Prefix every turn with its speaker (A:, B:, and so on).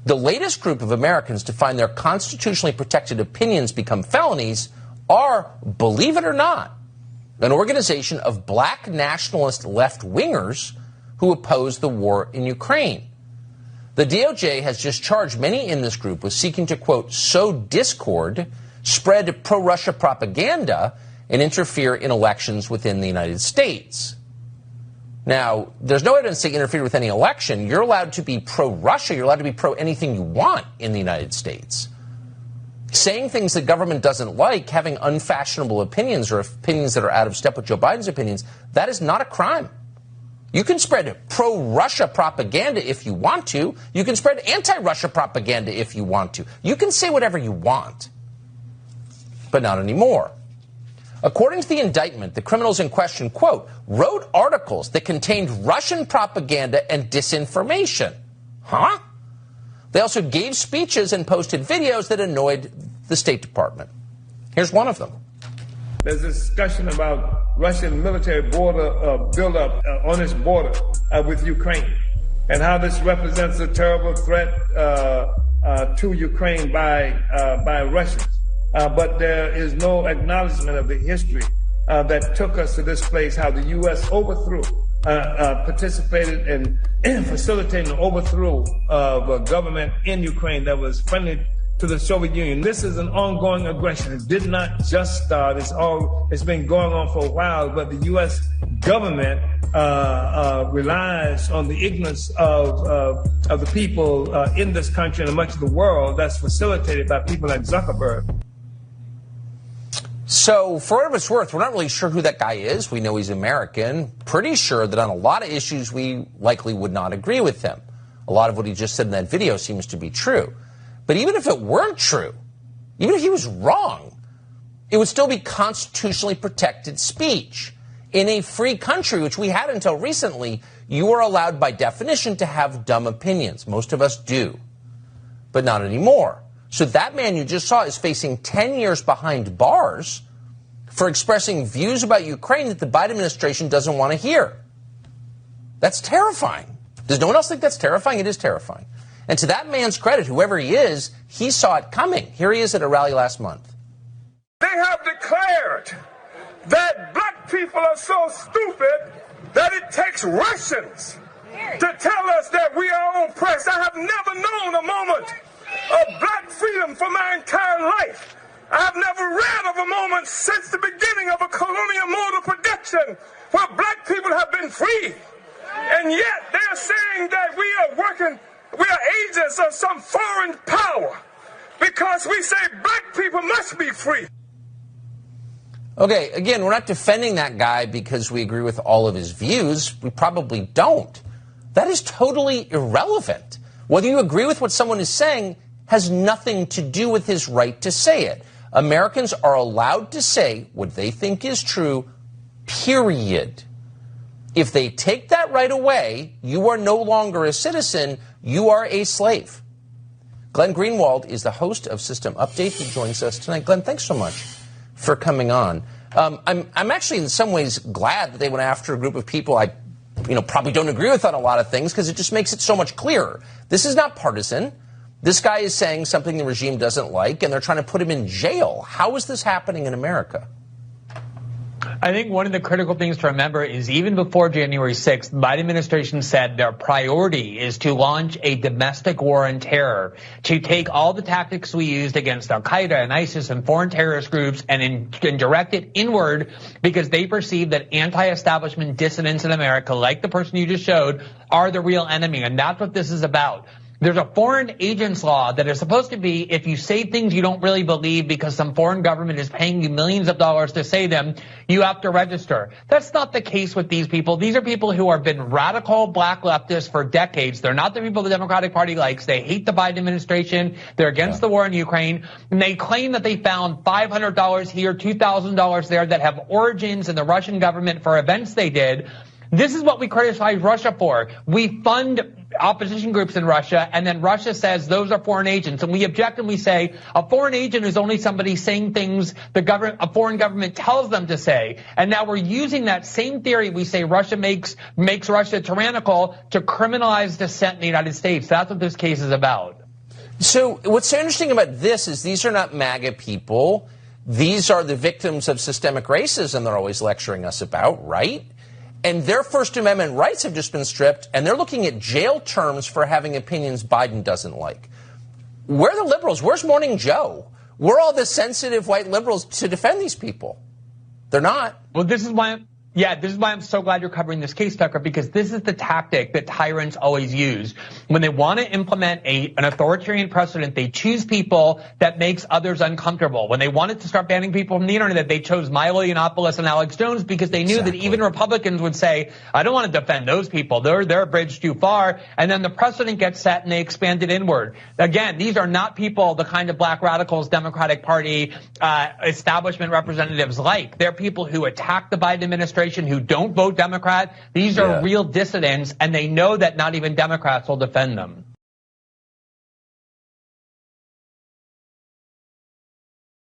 A: The latest group of Americans to find their constitutionally protected opinions become felonies are, believe it or not, an organization of black nationalist left-wingers who oppose the war in Ukraine. The DOJ has just charged many in this group with seeking to, quote, sow discord, spread pro-Russia propaganda, and interfere in elections within the United States. Now, there's no evidence they interfered with any election. You're allowed to be pro-Russia. You're allowed to be pro-anything you want in the United States. Saying things the government doesn't like, having unfashionable opinions or opinions that are out of step with Joe Biden's opinions, that is not a crime. You can spread pro-Russia propaganda if you want to. You can spread anti-Russia propaganda if you want to. You can say whatever you want, but not anymore. According to the indictment, the criminals in question, quote, wrote articles that contained Russian propaganda and disinformation. Huh? They also gave speeches and posted videos that annoyed the State Department. Here's one of them.
B: There's a discussion about Russian military border buildup on its border with Ukraine, and how this represents a terrible threat to Ukraine by Russians. But there is no acknowledgement of the history that took us to this place, how the U.S. overthrew, participated in facilitating the overthrow of a government in Ukraine that was friendly to the Soviet Union. This is an ongoing aggression. It did not just start. It's been going on for a while, but the U.S. government relies on the ignorance of the people in this country and much of the world that's facilitated by people like Zuckerberg.
A: So, for whatever it's worth, we're not really sure who that guy is. We know he's American. Pretty sure that on a lot of issues we likely would not agree with him. A lot of what he just said in that video seems to be true. But even if it weren't true, even if he was wrong, it would still be constitutionally protected speech. In a free country, which we had until recently, you are allowed by definition to have dumb opinions. Most of us do, but not anymore. So that man you just saw is facing 10 years behind bars for expressing views about Ukraine that the Biden administration doesn't want to hear. That's terrifying. Does no one else think that's terrifying? It is terrifying. And to that man's credit, whoever he is, he saw it coming. Here he is at a rally last month.
C: They have declared that black people are so stupid that it takes Russians to tell us that we are oppressed. I have never known a moment of black freedom for my entire life. I have never read of a moment since the beginning of a colonial mode of production where black people have been free. And yet they're saying that we are agents of some foreign power because we say black people must be free.
A: Okay, again, we're not defending that guy because we agree with all of his views. We probably don't. That is totally irrelevant. Whether you agree with what someone is saying has nothing to do with his right to say it. Americans are allowed to say what they think is true, period. If they take that right away, you are no longer a citizen, you are a slave. Glenn Greenwald is the host of System Update. He joins us tonight. Glenn, thanks so much for coming on. I'm actually in some ways glad that they went after a group of people I probably don't agree with on a lot of things, because it just makes it so much clearer. This is not partisan. This guy is saying something the regime doesn't like, and they're trying to put him in jail. How is this happening in America?
D: I think one of the critical things to remember is even before January 6th, the Biden administration said their priority is to launch a domestic war on terror, to take all the tactics we used against al-Qaeda and ISIS and foreign terrorist groups and direct it inward, because they perceive that anti-establishment dissidents in America, like the person you just showed, are the real enemy. And that's what this is about. There's a foreign agents law that is supposed to be, if you say things you don't really believe because some foreign government is paying you millions of dollars to say them, you have to register. That's not the case with these people. These are people who have been radical black leftists for decades. They're not the people the Democratic Party likes. They hate the Biden administration. They're against the war in Ukraine. And they claim that they found $500 here, $2,000 there that have origins in the Russian government for events they did. This is what we criticize Russia for. We fund opposition groups in Russia, and then Russia says those are foreign agents. And we object and we say a foreign agent is only somebody saying things a foreign government tells them to say. And now we're using that same theory. We say Russia makes Russia tyrannical to criminalize dissent in the United States. That's what this case is about.
A: So what's so interesting about this is these are not MAGA people. These are the victims of systemic racism they're always lecturing us about, right? And their First Amendment rights have just been stripped, and they're looking at jail terms for having opinions Biden doesn't like. Where are the liberals? Where's Morning Joe? Where are all the sensitive white liberals to defend these people? They're not.
D: Well, this is why I'm so glad you're covering this case, Tucker, because this is the tactic that tyrants always use. When they want to implement an authoritarian precedent, they choose people that makes others uncomfortable. When they wanted to start banning people from the internet, they chose Milo Yiannopoulos and Alex Jones because they knew that even Republicans would say, I don't want to defend those people. They're a bridge too far. And then the precedent gets set and they expand it inward. Again, these are not people the kind of black radicals, Democratic Party, establishment representatives like. They're people who attack the Biden administration, who don't vote Democrat. These are real dissidents, and they know that not even Democrats will defend them.